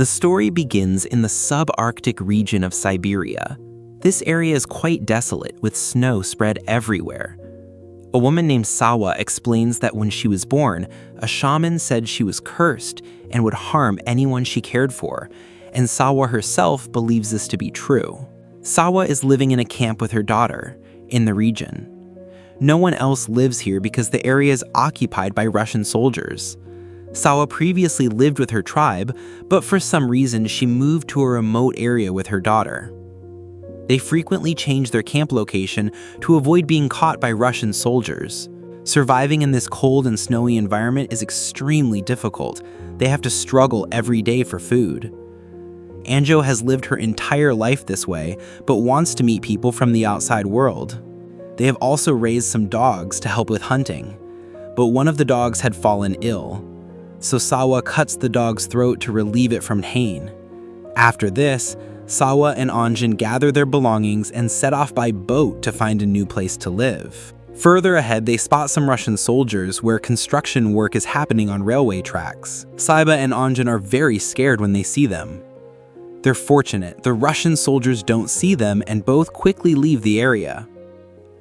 The story begins in the subarctic region of Siberia. This area is quite desolate, with snow spread everywhere. A woman named Sawa explains that when she was born, a shaman said she was cursed and would harm anyone she cared for, and Sawa herself believes this to be true. Sawa is living in a camp with her daughter in the region. No one else lives here because the area is occupied by Russian soldiers. Sawa previously lived with her tribe, but for some reason she moved to a remote area with her daughter. They frequently change their camp location to avoid being caught by Russian soldiers. Surviving in this cold and snowy environment is extremely difficult. They have to struggle every day for food. Anjo has lived her entire life this way, but wants to meet people from the outside world. They have also raised some dogs to help with hunting, but one of the dogs had fallen ill, so Sawa cuts the dog's throat to relieve it from pain. After this, Sawa and Anjan gather their belongings and set off by boat to find a new place to live. Further ahead, they spot some Russian soldiers where construction work is happening on railway tracks. Saiba and Anjan are very scared when they see them. They're fortunate, the Russian soldiers don't see them and both quickly leave the area.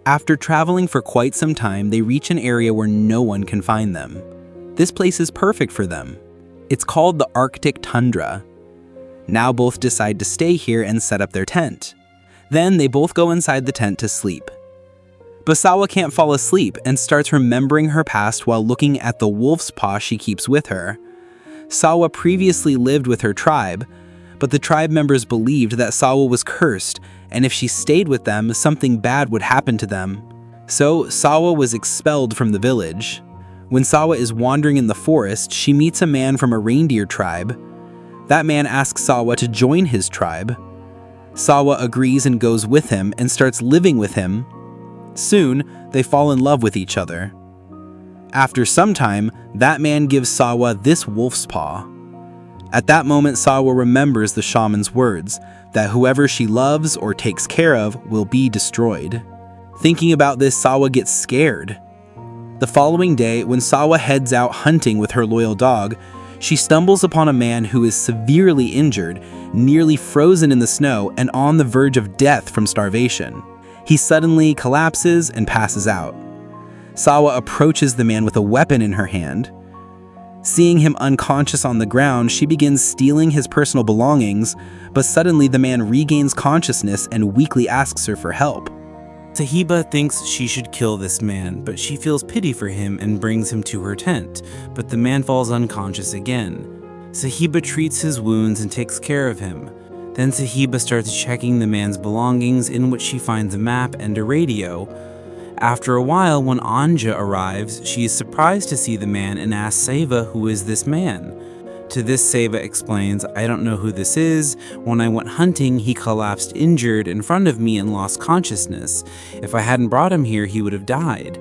After traveling for quite some time, they reach an area where no one can find them. This place is perfect for them. It's called the Arctic Tundra. Now both decide to stay here and set up their tent. Then they both go inside the tent to sleep. But Sawa can't fall asleep and starts remembering her past while looking at the wolf's paw she keeps with her. Sawa previously lived with her tribe, but the tribe members believed that Sawa was cursed, and if she stayed with them, something bad would happen to them. So Sawa was expelled from the village. When Sawa is wandering in the forest, she meets a man from a reindeer tribe. That man asks Sawa to join his tribe. Sawa agrees and goes with him and starts living with him. Soon, they fall in love with each other. After some time, that man gives Sawa this wolf's paw. At that moment, Sawa remembers the shaman's words, that whoever she loves or takes care of will be destroyed. Thinking about this, Sawa gets scared. The following day, when Sawa heads out hunting with her loyal dog, she stumbles upon a man who is severely injured, nearly frozen in the snow, and on the verge of death from starvation. He suddenly collapses and passes out. Sawa approaches the man with a weapon in her hand. Seeing him unconscious on the ground, she begins stealing his personal belongings, but suddenly the man regains consciousness and weakly asks her for help. Sahiba thinks she should kill this man, but she feels pity for him and brings him to her tent, but the man falls unconscious again. Sahiba treats his wounds and takes care of him. Then Sahiba starts checking the man's belongings, in which she finds a map and a radio. After a while, when Anja arrives, she is surprised to see the man and asks Seva, "Who is this man?" To this, Seva explains, "I don't know who this is. When I went hunting, he collapsed injured in front of me and lost consciousness. If I hadn't brought him here, he would have died."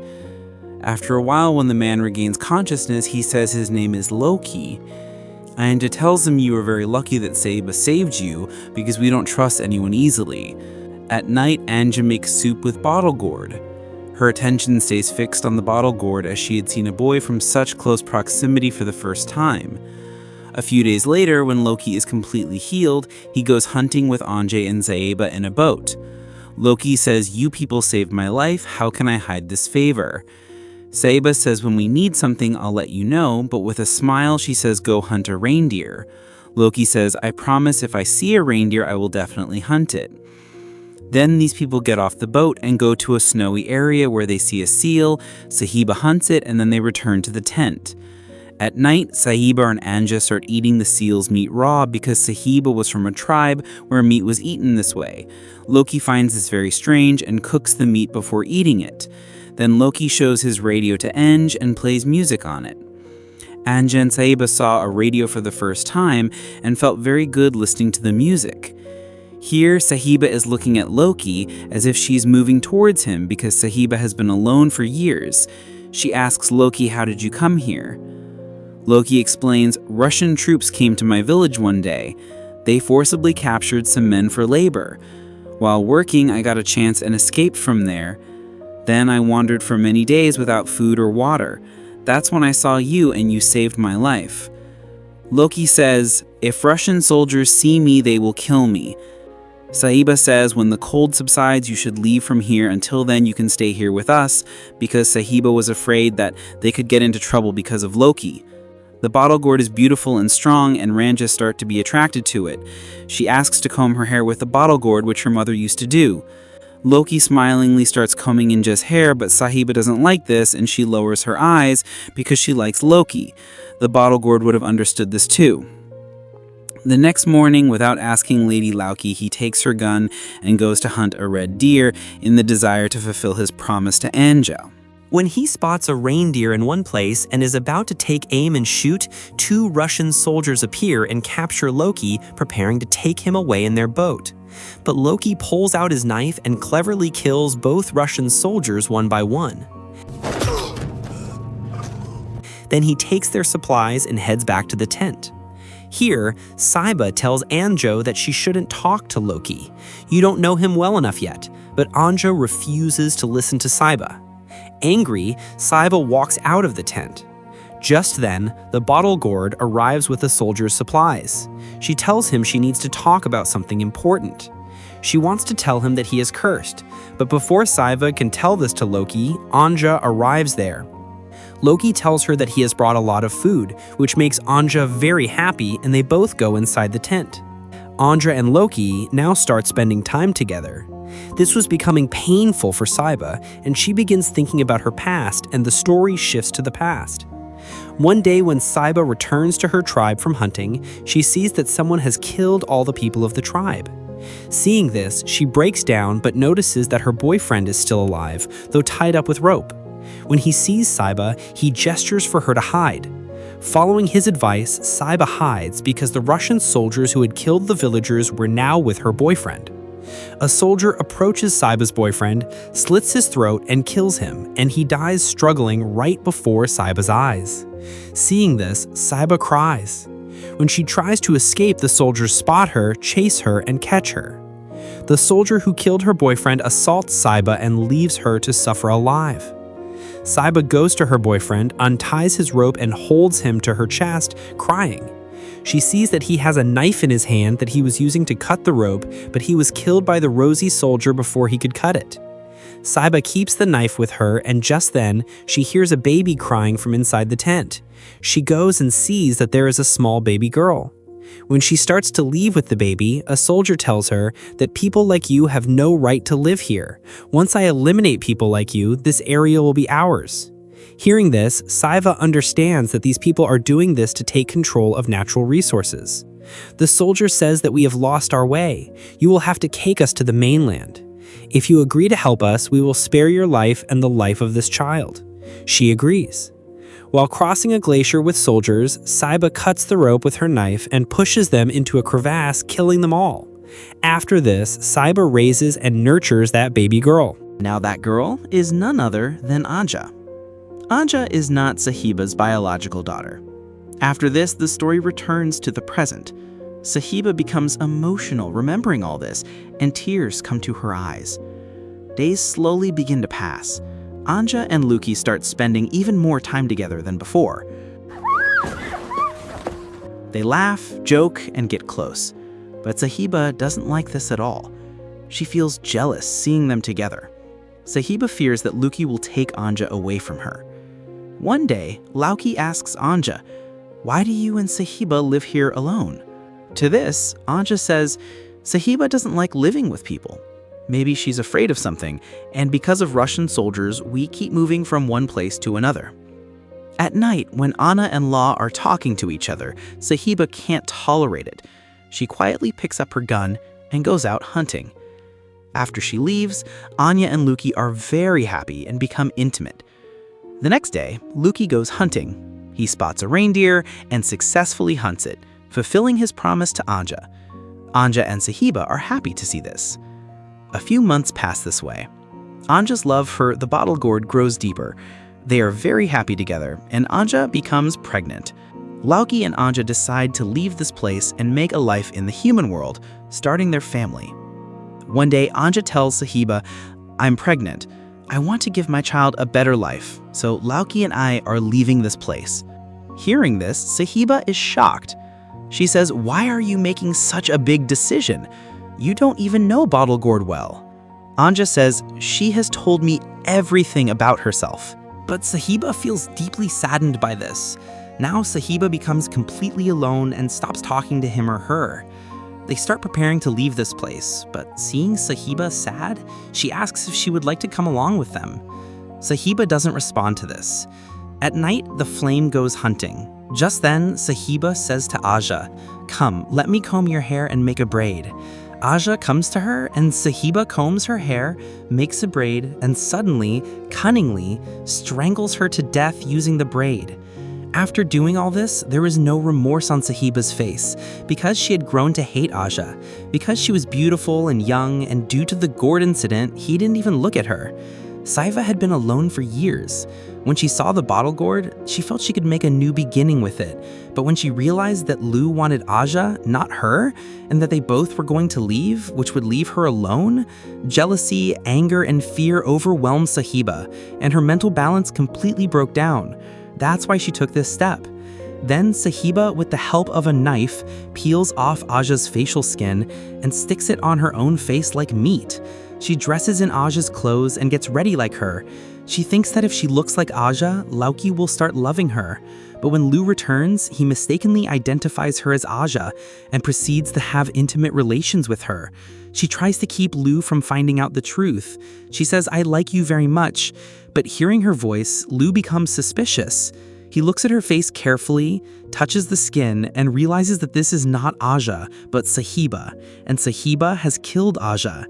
After a while, when the man regains consciousness, he says his name is Loki. Anja tells him, "You are very lucky that Seva saved you, because we don't trust anyone easily." At night, Anja makes soup with bottle gourd. Her attention stays fixed on the bottle gourd as she had seen a boy from such close proximity for the first time. A few days later, when Loki is completely healed, he goes hunting with Anja and Zaeba in a boat. Loki says, "You people saved my life, how can I hide this favor?" Zaeba says, "When we need something, I'll let you know," but with a smile she says, "Go hunt a reindeer." Loki says, "I promise if I see a reindeer, I will definitely hunt it." Then these people get off the boat and go to a snowy area where they see a seal. Sahiba hunts it, and then they return to the tent. At night, Sahiba and Anja start eating the seal's meat raw because Sahiba was from a tribe where meat was eaten this way. Loki finds this very strange and cooks the meat before eating it. Then Loki shows his radio to Anja and plays music on it. Anja and Sahiba saw a radio for the first time and felt very good listening to the music. Here, Sahiba is looking at Loki as if she's moving towards him because Sahiba has been alone for years. She asks Loki, "How did you come here?" Loki explains, "Russian troops came to my village one day. They forcibly captured some men for labor. While working, I got a chance and escaped from there. Then I wandered for many days without food or water. That's when I saw you and you saved my life." Loki says, If Russian soldiers see me, they will kill me. Sahiba says when the cold subsides, you should leave from here. Until then, you can stay here with us, because Sahiba was afraid that they could get into trouble because of Loki. The bottle gourd is beautiful and strong, and Ranja starts to be attracted to it. She asks to comb her hair with the bottle gourd, which her mother used to do. Loki smilingly starts combing Inja's hair, but Sahiba doesn't like this, and she lowers her eyes because she likes Loki. The bottle gourd would have understood this too. The next morning, without asking Lady Lauki, he takes her gun and goes to hunt a red deer in the desire to fulfill his promise to Anja. When he spots a reindeer in one place and is about to take aim and shoot, 2 Russian soldiers appear and capture Loki, preparing to take him away in their boat. But Loki pulls out his knife and cleverly kills both Russian soldiers one by one. Then he takes their supplies and heads back to the tent. Here, Sahiba tells Anjo that she shouldn't talk to Loki. You don't know him well enough yet, but Anjo refuses to listen to Sahiba. Angry, Sahiba walks out of the tent. Just then, the bottle gourd arrives with the soldier's supplies. She tells him she needs to talk about something important. She wants to tell him that he is cursed, but before Sahiba can tell this to Loki, Anja arrives there. Loki tells her that he has brought a lot of food, which makes Anja very happy, and they both go inside the tent. Anja and Loki now start spending time together. This was becoming painful for Sahiba, and she begins thinking about her past, and the story shifts to the past. One day when Sahiba returns to her tribe from hunting, she sees that someone has killed all the people of the tribe. Seeing this, she breaks down but notices that her boyfriend is still alive, though tied up with rope. When he sees Sahiba, he gestures for her to hide. Following his advice, Sahiba hides because the Russian soldiers who had killed the villagers were now with her boyfriend. A soldier approaches Sahiba's boyfriend, slits his throat, and kills him, and he dies struggling right before Sahiba's eyes. Seeing this, Sahiba cries. When she tries to escape, the soldiers spot her, chase her, and catch her. The soldier who killed her boyfriend assaults Sahiba and leaves her to suffer alive. Sahiba goes to her boyfriend, unties his rope, and holds him to her chest, crying. She sees that he has a knife in his hand that he was using to cut the rope, but he was killed by the rosy soldier before he could cut it. Sahiba keeps the knife with her, and just then, she hears a baby crying from inside the tent. She goes and sees that there is a small baby girl. When she starts to leave with the baby, a soldier tells her that people like you have no right to live here. Once I eliminate people like you, this area will be ours. Hearing this, Sahiba understands that these people are doing this to take control of natural resources. The soldier says that we have lost our way. You will have to take us to the mainland. If you agree to help us, we will spare your life and the life of this child. She agrees. While crossing a glacier with soldiers, Sahiba cuts the rope with her knife and pushes them into a crevasse, killing them all. After this, Sahiba raises and nurtures that baby girl. Now that girl is none other than Anja. Anja is not Sahiba's biological daughter. After this, the story returns to the present. Sahiba becomes emotional remembering all this, and tears come to her eyes. Days slowly begin to pass. Anja and Loki start spending even more time together than before. They laugh, joke, and get close. But Sahiba doesn't like this at all. She feels jealous seeing them together. Sahiba fears that Loki will take Anja away from her. One day, Lauki asks Anja, "Why do you and Sahiba live here alone?" To this, Anja says, Sahiba doesn't like living with people. Maybe she's afraid of something, and because of Russian soldiers, we keep moving from one place to another. At night, when Anna and La are talking to each other, Sahiba can't tolerate it. She quietly picks up her gun and goes out hunting. After she leaves, Anya and Loki are very happy and become intimate. The next day, Loki goes hunting. He spots a reindeer and successfully hunts it, fulfilling his promise to Anja. Anja and Sahiba are happy to see this. A few months pass this way. Anja's love for the bottle gourd grows deeper. They are very happy together, and Anja becomes pregnant. Lauki and Anja decide to leave this place and make a life in the human world, starting their family. One day, Anja tells Sahiba, "I'm pregnant. I want to give my child a better life, so Lauki and I are leaving this place." Hearing this, Sahiba is shocked. She says, "Why are you making such a big decision? You don't even know Bottle Gourd well." Anja says, "She has told me everything about herself." But Sahiba feels deeply saddened by this. Now Sahiba becomes completely alone and stops talking to him or her. They start preparing to leave this place, but seeing Sahiba sad, she asks if she would like to come along with them. Sahiba doesn't respond to this. At night, the flame goes hunting. Just then, Sahiba says to Aja, "Come, let me comb your hair and make a braid." Aja comes to her and Sahiba combs her hair, makes a braid, and suddenly, cunningly, strangles her to death using the braid. After doing all this, there is no remorse on Sahiba's face, because she had grown to hate Aja, because she was beautiful and young, and due to the gourd incident, he didn't even look at her. Saiva had been alone for years. When she saw the bottle gourd, she felt she could make a new beginning with it. But when she realized that Lu wanted Aja, not her, and that they both were going to leave, which would leave her alone, jealousy, anger, and fear overwhelmed Sahiba, and her mental balance completely broke down. That's why she took this step. Then Sahiba, with the help of a knife, peels off Aja's facial skin and sticks it on her own face like meat. She dresses in Aja's clothes and gets ready like her. She thinks that if she looks like Aja, Lauki will start loving her. But when Lu returns, he mistakenly identifies her as Aja and proceeds to have intimate relations with her. She tries to keep Lu from finding out the truth. She says, "I like you very much." But hearing her voice, Lu becomes suspicious. He looks at her face carefully, touches the skin, and realizes that this is not Aja, but Sahiba, and Sahiba has killed Aja.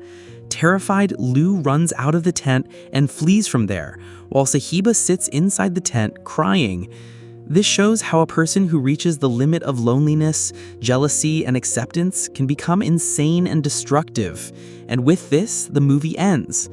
Terrified, Lu runs out of the tent and flees from there, while Sahiba sits inside the tent crying. This shows how a person who reaches the limit of loneliness, jealousy, and acceptance can become insane and destructive. And with this, the movie ends.